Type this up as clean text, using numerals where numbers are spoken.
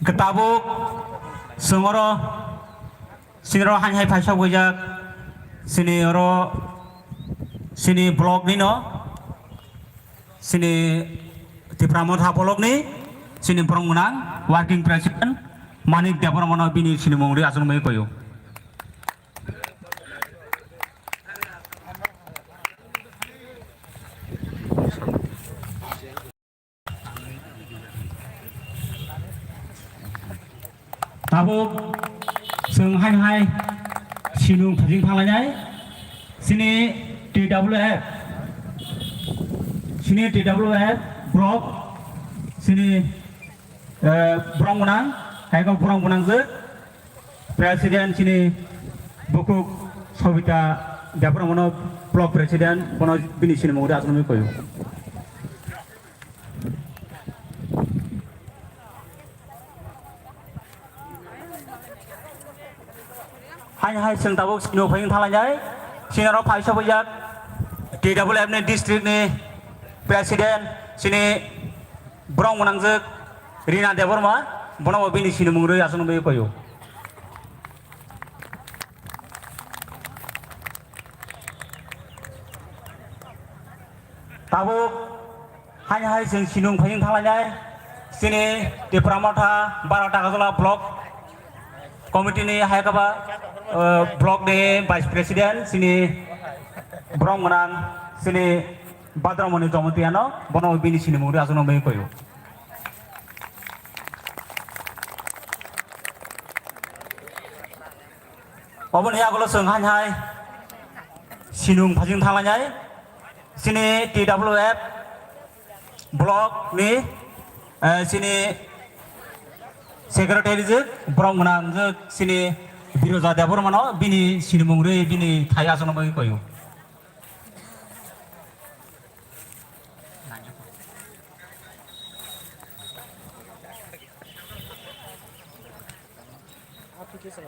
ketabuk sengoro sinro hanhai paisa bujak sini oro sini blog ni no sini di pramodha blog ni sini permenang working president manik dapur mana bini sini menguri asal mai koyo tabuk seng hai sinung phajing phalai sini TWF sini TWF blog sini burang menang hai kau burang menang je presiden sini buku sobita dapur mana blog presiden mana bini sini menguri asal mai koyo hai seng tabuk sino phajing thalai sinaro paisa bujak TWF ni district ni presiden sini burang menang je Rina Deborma bonawa bini sini menguri asal mai koyo tabuk hai seng sinung phajing thalai sini di pramotha 12 Tagajola blok komite ni hai kaba blok ni vice president sini burang menang sini Badramoni Jomatiano bonawa bini sini menguri asal mai koyo Obon ya kalau seng hai sinung phajing thalai sini TWF blok ni sini secretary je burang menang je sini biroja dapur mana bini sini menguri bini thai asal mai koyo application